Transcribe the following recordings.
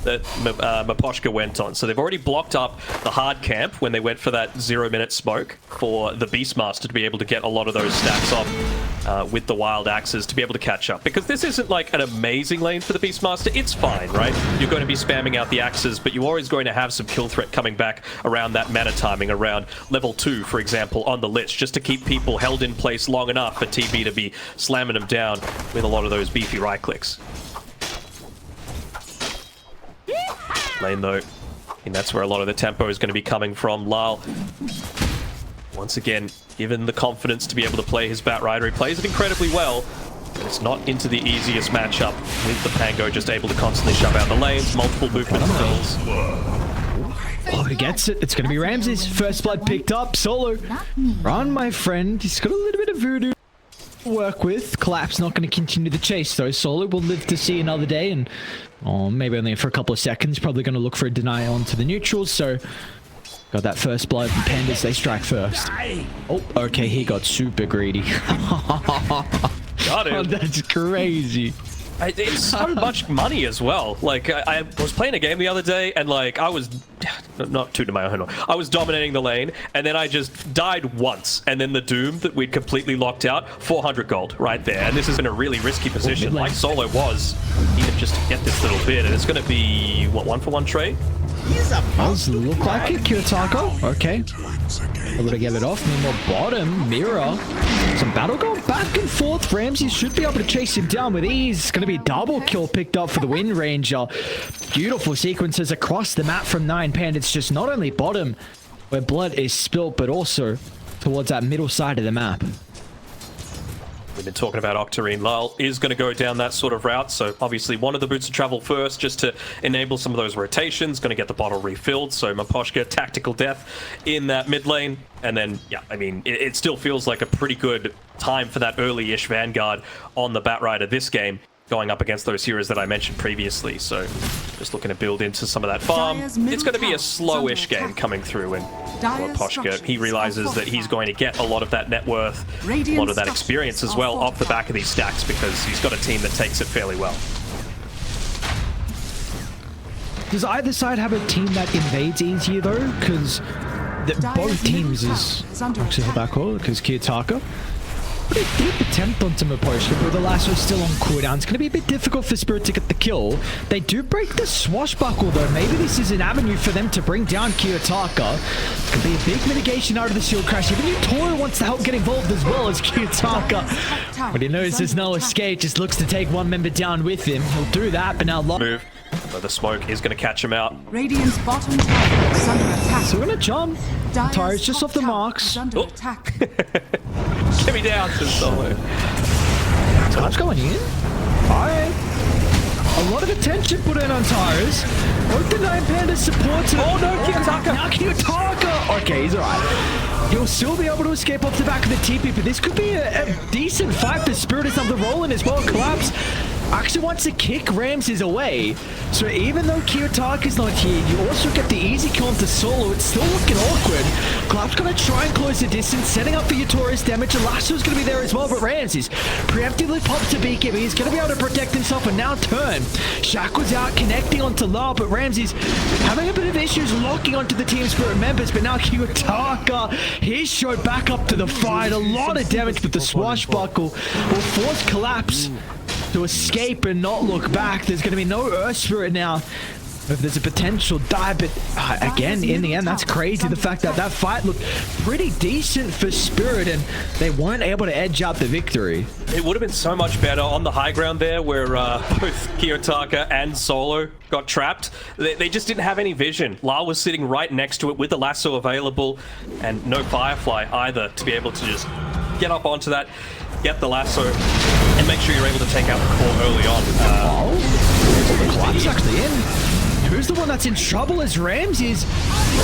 that Miposhka went on. So they've already blocked up the hard camp when they went for that 0-minute smoke for the Beastmaster to be able to get a lot of those stacks off with the wild axes to be able to catch up. Because this isn't like an amazing lane for the Beastmaster. It's fine, right? You're going to be spamming out the axes, but you're always going to have some kill threat coming back around that mana timing, around level 2, for example, on the Lich, just to keep people held in place long enough for TB to be slamming them down with a lot of those beefy right clicks. Lane though, and that's where a lot of the tempo is going to be coming from. Lyle, once again, given the confidence to be able to play his Batrider, he plays it incredibly well, but it's not into the easiest matchup with the Pango just able to constantly shove out the lanes, multiple movement spells. Oh, he gets it. It's going to be Ramses. First blood picked up. Solo. Run, my friend. He's got a little bit of voodoo to work with. Collapse not going to continue the chase, though. Solo will live to see another day, and maybe only for a couple of seconds. Probably going to look for a deny onto the neutrals, so got that first blood. Pandas, they strike first. Oh, okay. He got super greedy. Got him. Oh, that's crazy. It's so much money as well. Like, I was playing a game the other day, and like, I was not tooting my own horn. I was dominating the lane, and then I just died once, and then the Doom that we'd completely locked out, 400 gold right there. And this is in a really risky position, like Solo was, even just to get this little bit. And it's going to be what, 1-for-1 trade? Does look like it, Kiyotaka. Okay. Able to get it off. Meanwhile, bottom, Mira. Some battle going back and forth. Ramsey should be able to chase him down with ease. It's going to be a double kill picked up for the Wind Ranger. Beautiful sequences across the map from 9Pandas. It's just not only bottom where blood is spilt, but also towards that middle side of the map. We've been talking about Octarine. Lyle is going to go down that sort of route, so obviously one of the boots to travel first just to enable some of those rotations, going to get the bottle refilled, so Miposhka, tactical death in that mid lane, and then, yeah, I mean, it still feels like a pretty good time for that early-ish Vanguard on the Batrider this game, going up against those heroes that I mentioned previously, so just looking to build into some of that farm. It's going to be a slowish game coming through, and Miposhka, he realizes that he's going to get a lot of that net worth, a lot of that experience as well off the back of these stacks, because he's got a team that takes it fairly well. Does either side have a team that invades easier though? Because both teams is actually back because Kiyotaka. Pretty deep attempt onto Miposhka, but the lasso is still on cooldown. It's going to be a bit difficult for Spirit to get the kill. They do break the swashbuckle, though. Maybe this is an avenue for them to bring down Kiyotaka. It could be a big mitigation out of the shield crash. Even Utora wants to help get involved as well as Kiyotaka. But he knows there's no escape, just looks to take one member down with him. He'll do that, but now... Move. But the smoke is going to catch him out. Radiant's bottom tower is under attack. So we're going to jump. Tyra's just off the marks. Under attack. Get me down to Solo. Tyra's going in. Alright. A lot of attention put in on Tyra's. Both the 9Pandas supports it. Oh no, Kiyotaka. Now Kiyotaka. Okay, he's alright. He'll still be able to escape off the back of the TP, but this could be a decent fight for Spirit is on the roll in as well. Collapse actually wants to kick Ramses away. So even though Kiyotaka's not here, you also get the easy kill onto Solo. It's still looking awkward. Collapse gonna try and close the distance, setting up for Utora's damage. Lasso's gonna be there as well, but Ramses preemptively pops a beacon. He's gonna be able to protect himself and now turn. Shaq was out connecting onto Lyle, but Ramses having a bit of issues locking onto the Team Spirit members, but now Kiyotaka, he showed back up to the fight. A lot of damage, but the swashbuckle will force Collapse to escape and not look back. There's going to be no Earth Spirit now. If there's a potential die, but again, in the end, that's crazy. The fact that that fight looked pretty decent for Spirit and they weren't able to edge out the victory. It would have been so much better on the high ground there where both Kiyotaka and Solo got trapped. They just didn't have any vision. Lyle was sitting right next to it with the lasso available and no Firefly either to be able to just get up onto that, get the lasso, and make sure you're able to take out the core early on. Collapse actually in. Who's the one that's in trouble is Ramses.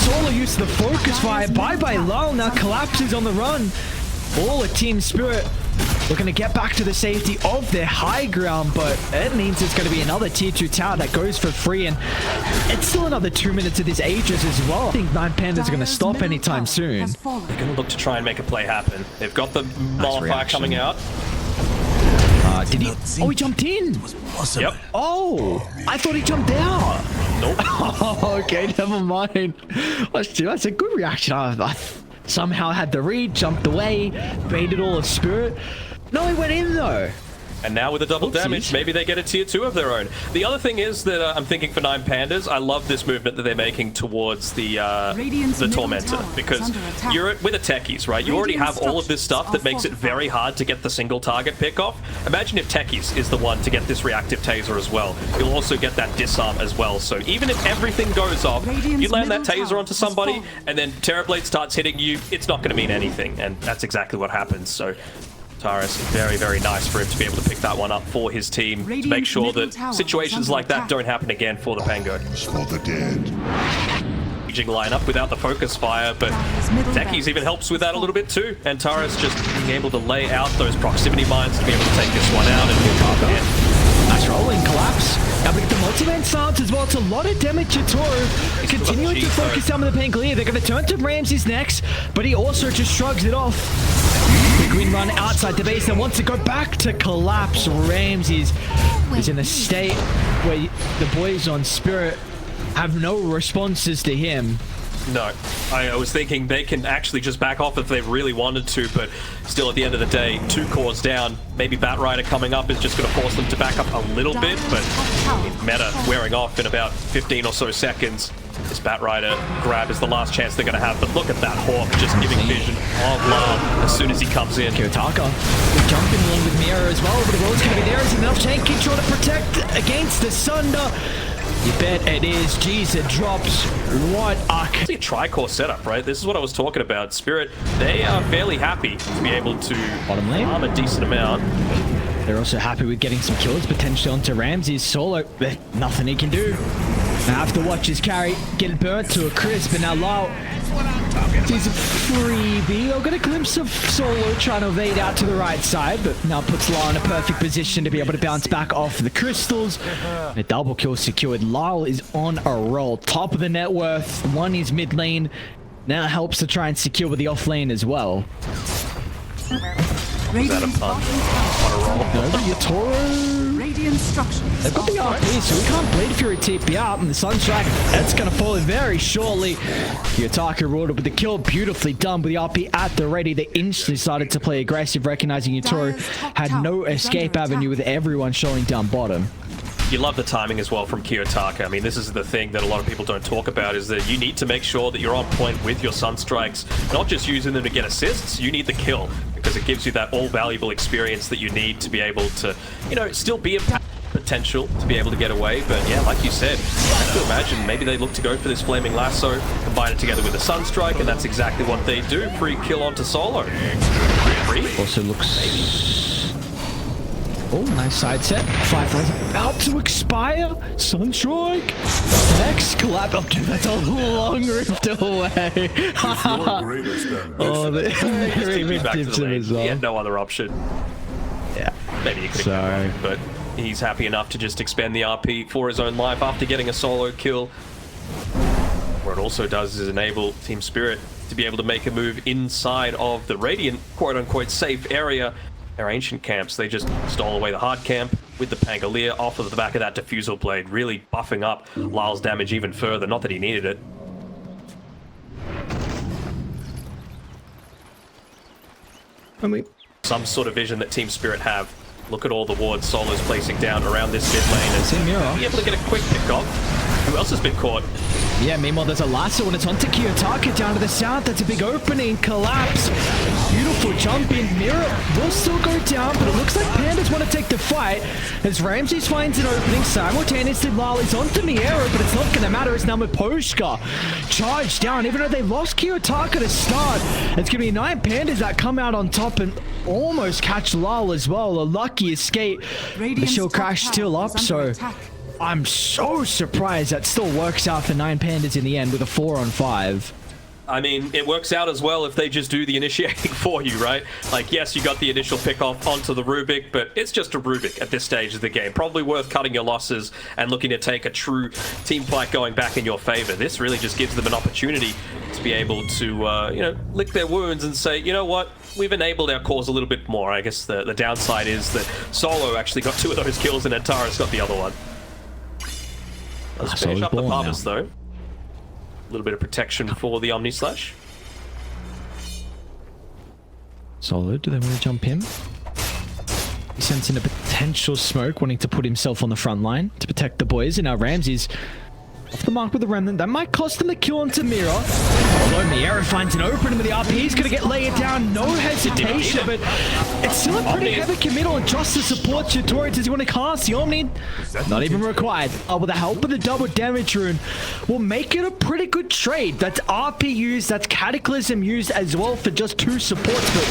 Solo used the focus fire. Bye-bye Lyle. Now Collapse is on the run. All a Team Spirit looking to get back to the safety of their high ground, but it means it's going to be another tier 2 tower that goes for free, and it's still another 2 minutes of this Aegis as well. I think 9Pandas are going to stop anytime soon. They're going to look to try and make a play happen. They've got the Mollifier coming out. Did he? Oh, he jumped in. Yep. Oh, I thought he jumped out. Oh, okay, never mind. That's a good reaction. I somehow had the read, jumped away, baited all of Spirit. No, he went in though. And now with the double damage, maybe they get a tier 2 of their own. The other thing is that I'm thinking for 9Pandas, I love this movement that they're making towards the Tormentor, because you're with the techies, right? You already have all of this stuff that makes it very hard to get the single target pick off. Imagine if techies is the one to get this reactive taser as well. You'll also get that disarm as well. So even if everything goes off, you land that taser onto somebody, and then Terrorblade starts hitting you, it's not going to mean anything. And that's exactly what happens. So Taurus, very, very nice for him to be able to pick that one up for his team to make sure that situations like that don't happen again for the Pango. For the dead. Raging lineup without the focus fire, but Techies even helps with that a little bit too. And Taurus just being able to lay out those proximity mines to be able to take this one out and Nice rolling collapse. Now we get the multi-man stance as well. It's a lot of damage to Toro. Continuing to focus down with the Pangolier. They're going to turn to Ramses next, but he also just shrugs it off. The green run outside the base and wants to go back to collapse. Ramses is in a state where the boys on Spirit have no responses to him. No, I was thinking they can actually just back off if they really wanted to, but still at the end of the day, 2 cores down. Maybe Batrider coming up is just going to force them to back up a little bit, but meta wearing off in about 15 or so seconds. This Batrider grab is the last chance they're going to have, but look at that Hawk just giving vision of Lyle as soon as he comes in. Kiyotaka jumping along with Mira as well, but the roll's going to be there. Is enough tank control to protect against the Sunder. You bet it is. Jeez, it drops. What a... It's a tri-core setup, right? This is what I was talking about. Spirit, they are fairly happy to be able to farm a decent amount. They're also happy with getting some kills potentially onto Ramses. Solo, nothing he can do. Now have to watch his carry get burnt to a crisp, and now Lyle sees a freebie. I'll get a glimpse of Solo trying to evade out to the right side, but now puts Lyle in a perfect position to be able to bounce back off the crystals. A double kill secured. Lyle is on a roll. Top of the net worth. One is mid lane. Now helps to try and secure with the off lane as well. Is that a punch on a roll? Over your Toro. They've got the RP, so we can't Blade Fury TP out, and the Sunstrike, that's going to fall in very shortly. Kiyotaka rolled up with the kill, beautifully done with the RP at the ready. They instantly started to play aggressive, recognizing Yutoro had no escape avenue with everyone showing down bottom. You love the timing as well from Kiyotaka. I mean, this is the thing that a lot of people don't talk about, is that you need to make sure that you're on point with your Sunstrikes, not just using them to get assists. You need the kill, because it gives you that all-valuable experience that you need to be able to, you know, still be a potential to be able to get away. But yeah, like you said, I have to imagine maybe they look to go for this Flaming Lasso, combine it together with a Sunstrike, and that's exactly what they do. Free kill onto Solo. Also looks... Oh, nice side set. Firefly's about to expire. Sunstrike. Next collab. Oh, dude, that's a long rift away. Oh, the back to the lane. He had no other option. Yeah. Maybe he could have gone, but he's happy enough to just expend the RP for his own life after getting a solo kill. What it also does is enable Team Spirit to be able to make a move inside of the Radiant, quote-unquote, safe area. Their ancient camps, they just stole away the hard camp with the Pangolier off of the back of that Diffusal Blade, really buffing up Lyle's damage even further. Not that he needed it. Some sort of vision that Team Spirit have. Look at all the wards Solo's placing down around this mid lane and be able to get a quick pick off. Who else has been caught? Yeah, meanwhile, there's a lasso and it's onto Kiyotaka down to the south. That's a big opening. Collapse. Beautiful jump in. Mirror will still go down, but it looks like Pandas want to take the fight as Ramses finds an opening. Simultaneously, Lyle is onto Miera, but it's not going to matter as now Maposhka charged down. Even though they lost Kiyotaka to start, it's going to be 9Pandas that come out on top and almost catch Lyle as well. A lucky escape. The shield crash still up, so... I'm so surprised that still works out for 9Pandas in the end with a 4-on-5. I mean, it works out as well if they just do the initiating for you, right? Like, yes, you got the initial pick off onto the Rubik, but it's just a Rubik at this stage of the game. Probably worth cutting your losses and looking to take a true team fight going back in your favor. This really just gives them an opportunity to be able to, you know, lick their wounds and say, you know what? We've enabled our cause a little bit more. I guess the downside is that Solo actually got 2 of those kills and Antares got the other one. Let's So finish up the born now. Barbers though. A little bit of protection for the Omni Slash. Solid. Do they want to jump in? He's sensing a potential smoke, wanting to put himself on the front line to protect the boys. And now Ramsey's off the mark with the Remnant. That might cost him a kill onto Mira. Although Miera finds an opening with the RP, he's going to get laid down. No hesitation, but it's still a pretty heavy committal. And just to support Tutorial, does he want to cast the Omni? Not even required. With the help of the double damage rune, will make it a pretty good trade. That's RP used, that's Cataclysm used as well for just 2 supports. But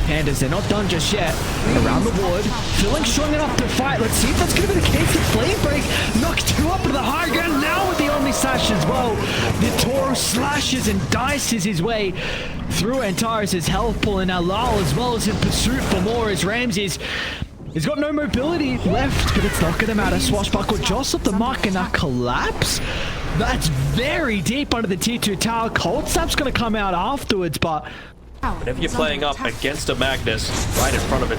Pandas, they're not done just yet. Around the wood, feeling strong enough to fight. Let's see if that's going to be the case. The Flame Break knocks 2 up to the high ground. Now with the Omni Slash as well. The Toro slashes and dices his way through Antares' health pool. And now Lal as well as in pursuit for more as Ramses. He's got no mobility left, but it's not going to matter. Swashbuckle just off the mark and now collapse. That's very deep under the T2 tower. Cold Snap's going to come out afterwards, but Whenever you're playing up against a Magnus right in front of a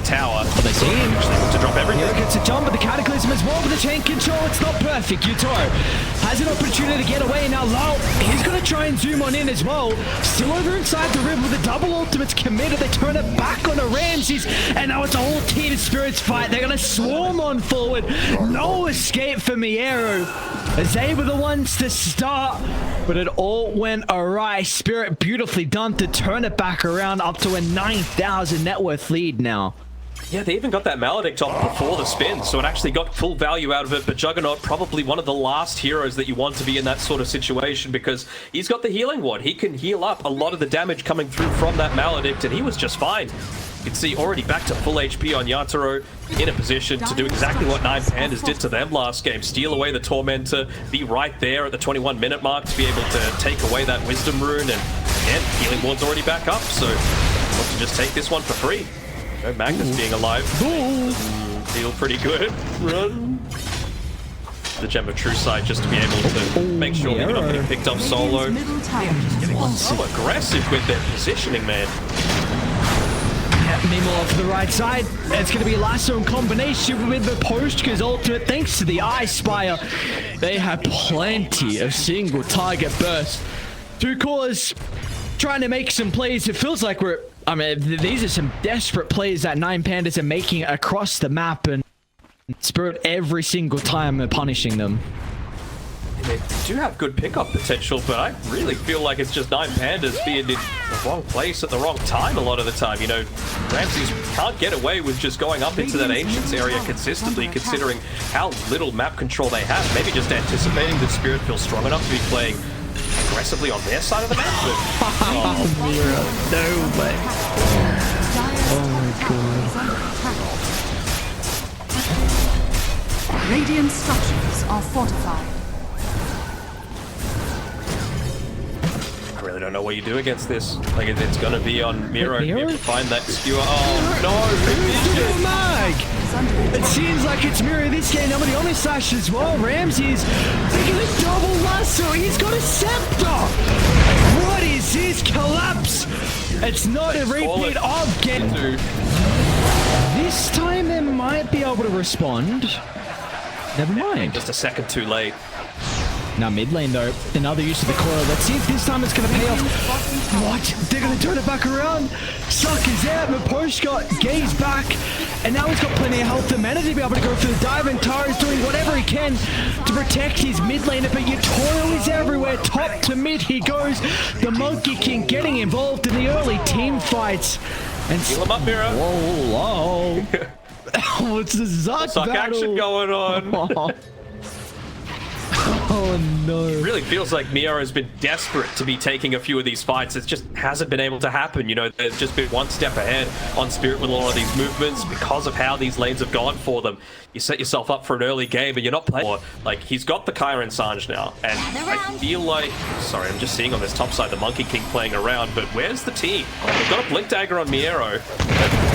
tower, they see him to drop everything. Here gets a jump, but the Cataclysm as well, but the chain control, it's not perfect. Yutoro has an opportunity to get away. Now Lal, he's going to try and zoom on in as well. Still over inside the river with the double ultimates committed. They turn it back on the Ramses, and now it's a whole Team of Spirits fight. They're going to swarm on forward. No escape for Miero, as they were the ones to start, but it all went awry. Spirit beautifully done to turn it back around up to a 9,000 net worth lead now. Yeah, they even got that Maledict off before the spin, so it actually got full value out of it. But Juggernaut, probably one of the last heroes that you want to be in that sort of situation, because he's got the healing ward. He can heal up a lot of the damage coming through from that Maledict, and he was just fine. You can see already back to full HP on Yatoro, in a position to do exactly what 9Pandas did to them last game. Steal away the Tormentor, be right there at the 21-minute mark to be able to take away that Wisdom Rune, and again, healing ward's already back up, so want to just take this one for free. No Magnus being alive. Feel pretty good. Run. The Gem of True Sight just to be able to make sure you're not getting picked up solo. Getting so aggressive with their positioning, man. Mimo off the right side. It's going to be a lasso in combination with the Postka's ultimate. Thanks to the Eye Spire, they have plenty of single target bursts. 2 cores trying to make some plays. It feels like these are some desperate plays that 9Pandas are making across the map, and Spirit every single time are punishing them. They do have good pickup potential, but I really feel like it's just 9Pandas being in the wrong place at the wrong time a lot of the time. You know, Ramses can't get away with just going up into that Ancients area consistently, considering how little map control they have. Maybe just anticipating that Spirit feels strong enough to be playing aggressively on their side of the map, but... Oh, Mira, no way. Oh my god. Radiant structures are fortified. I really don't know what you do against this. Like, it's going to be on Miro Miro? to find that skewer. Oh, no! Mag! It seems like it's Miro this game. Now with the Omni Slash as well. Ramses taking a double lasso. He's got a scepter. What is this collapse? It's not a repeat of game. This time they might be able to respond. Never mind. Just a second too late. Now mid lane though, another use of the coil. Let's see if this time it's going to pay off. What? They're going to turn it back around. Suck is out. Maposhka gaze back. And now he's got plenty of health and mana to be able to go for the dive. And Tara's doing whatever he can to protect his mid laner. But Yutoro is everywhere. Top to mid he goes. The Monkey King getting involved in the early team fights. And Heal him up, Mira. Whoa, oh, it's the Zuck Suck battle. action going on. Oh no. It really feels like Mio has been desperate to be taking a few of these fights. It just hasn't been able to happen. You know, they've just been one step ahead on Spirit with a lot of these movements because of how these lanes have gone for them. You set yourself up for an early game and you're not playing. Like, he's got the Kyron Sange now, and I feel like... Sorry, I'm just seeing on this top side the Monkey King playing around, but where's the team? They've got a Blink Dagger on Miero.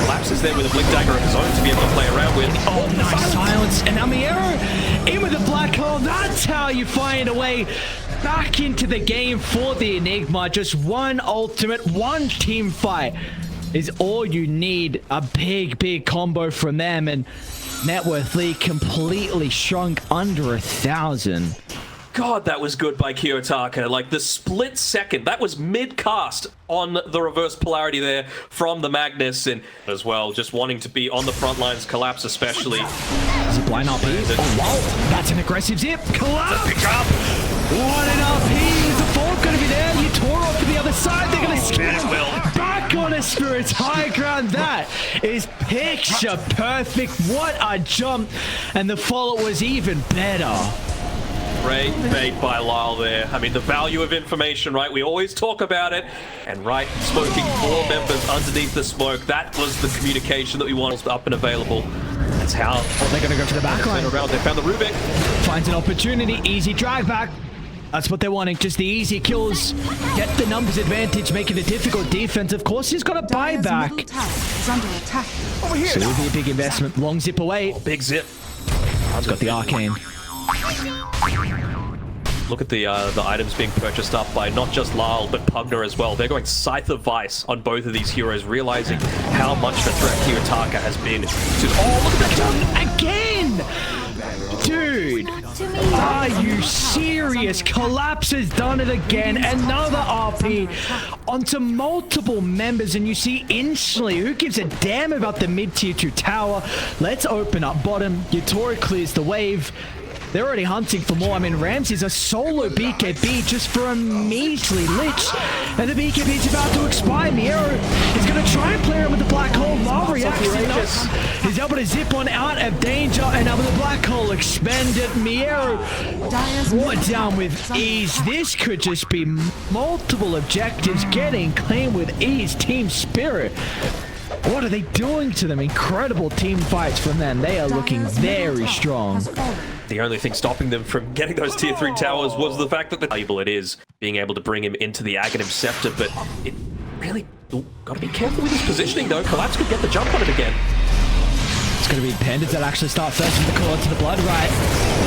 Collapse is there with a Blink Dagger of his own to be able to play around with. Oh, nice silence. And now Miero in with the black hole. That's how you find a way back into the game for the Enigma. Just one ultimate, one team fight is all you need. A big combo from them. And net worth league completely shrunk under 1,000. God, that was good by Kiyotaka. Like, the split second, that was mid-cast on the reverse polarity there from the Magnus, and as well, just wanting to be on the front lines, Collapse especially. Zip line RP. Oh, wow. That's an aggressive zip. Collapse. Pick up. What an RP. Is the fault going to be there? You tore off to the other side. They're going to skip back on a Spirit's high ground. That is picture perfect. What a jump. And the follow was even better. Great bait by Lyle there. I mean, the value of information, right? We always talk about it. And right, smoking 4 members underneath the smoke. That was the communication that we wanted up and available. That's how they're going to go for the back line. They found the Rubik. Finds an opportunity. Easy drag back. That's what they're wanting. Just the easy kills. Get the numbers advantage, making it difficult defense. Of course, he's got a buyback. Over here. So it'll be a big investment. Long zip away. Big zip. He's got the arcane. Look at the items being purchased up by not just Lyle, but Pugner as well. They're going Scythe of Vice on both of these heroes, realizing how much of a threat Kiyotaka has been. Oh, look at that jump again! Dude, are you serious? Collapse has done it again. Another RP onto multiple members, and you see instantly who gives a damn about the mid-tier 2 tower. Let's open up bottom. Yatora clears the wave. They're already hunting for more. I mean, Ramsey's a solo BKB just for a measly lich. And the BKB is about to expire. Miero is going to try and play him with the black hole. Lava reacts. He's able to zip on out of danger. And now with the black hole expended, Miero brought down with ease. This could just be multiple objectives getting claimed with ease. Team Spirit. What are they doing to them? Incredible team fights from them. They are looking very strong. The only thing stopping them from getting those tier 3 towers was the fact that the valuable it is being able to bring him into the Aghanim Scepter, but it really got to be careful with his positioning though. Collapse could get the jump on it again. It's going to be Pandas that actually start first with the call to the blood right.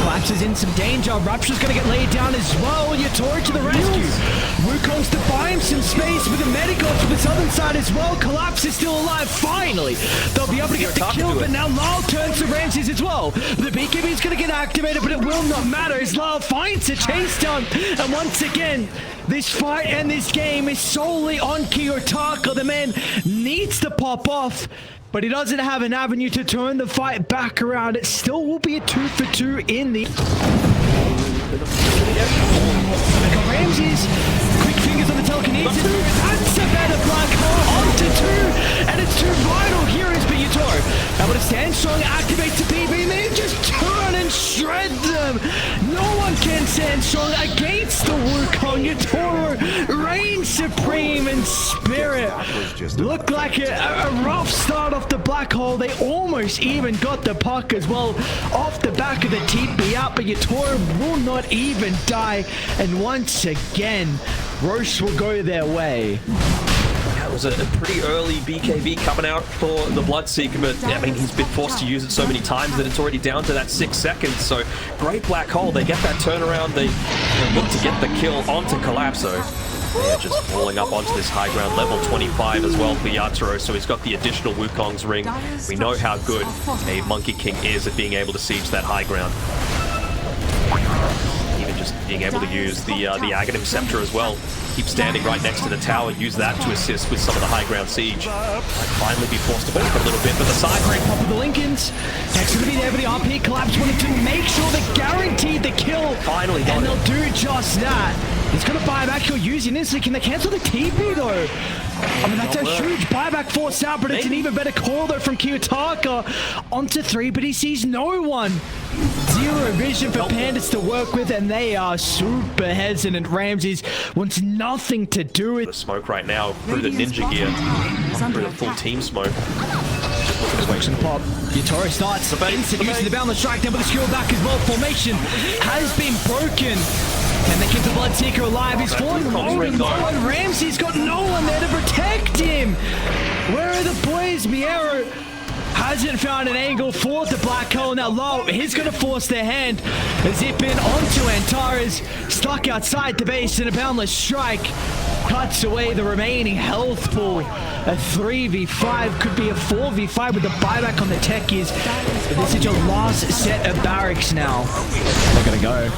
Collapse is in some danger. Rupture's going to get laid down as well. Yatora to the rescue. Wukong's to buy him some space with a medical for the southern side as well. Collapse is still alive. Finally, they'll be able to get the kill, but now Lyle turns to Ramses as well. The BKB is going to get activated, but it will not matter as Lyle finds a chase down. And once again, this fight and this game is solely on Kiyotaka. The man needs to pop off, but he doesn't have an avenue to turn the fight back around. It still will be a 2 for 2 in the... Ramses, quick fingers on the telekinesis. That's a better black hole onto 2, and it's 2 vital heroes, but Yatora able to stand strong, activate the PB, and they just turn and shred them. No one can stand strong against the Wukong. Yatora reigns supreme in Spirit. Looked like a rough start off the black hole. They almost even got the puck as well off the back of the TP out, but Yatora will not even die. And once again, Roche will go their way. That was a pretty early BKB coming out for the Bloodseeker, but I mean, he's been forced to use it so many times that it's already down to that 6 seconds. So great black hole. They get that turnaround. They look to get the kill onto Collapso. They're just falling up onto this high ground, level 25 as well for Yatoro, so he's got the additional Wukong's ring. We know how good a Monkey King is at being able to siege that high ground. Even just being able to use the Aghanim Scepter as well. Keep standing right next to the tower, use that to assist with some of the high ground siege. Might finally be forced to back a little bit, but the side break pop of the Lincolns. Next to be there, but the RP Collapse wanted to make sure they guaranteed the kill. Finally got and it. They'll do just that. He's going to buy back. He'll use it instantly. Can they cancel the TP though? I mean, that's a huge buyback force out, but it's an even better call though from Kiyotaka onto 3, but he sees no one. Zero vision for Pandas to work with, and they are super hesitant. Ramses wants nothing to do with the smoke right now through the ninja gear, through the full team smoke. Just looking to pop. Yatora starts instant using the boundless strike down with the skill back as well. Formation has been broken. And they keep the Bloodseeker alive. He's falling low and low, and Ramsey's got no one there to protect him. Where are the boys? Miero hasn't found an angle for the black hole. Now low, he's going to force their hand. Zip in onto Antares, stuck outside the base in a boundless strike. Cuts away the remaining health pool. A 3v5 could be a 4v5 with the buyback on the techies. But this is your last set of barracks now. They're going to go.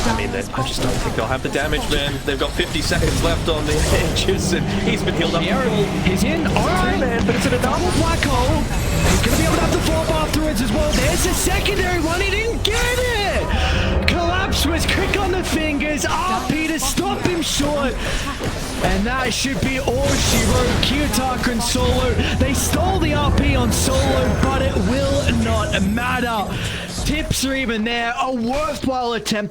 I mean, I just don't think they'll have the damage, man. They've got 50 seconds left on the edges, and he's been healed up. He's in. All right, man, but it's in a double black hole. He's going to be able to have the 4 afterwards as well. There's a secondary one. He didn't get it. Collapse was quick on the fingers. RP to stop him short. And that should be all she wrote. Kiyotaka and Solo. They stole the RP on Solo, but it will not matter. Tips are even there. A worthwhile attempt.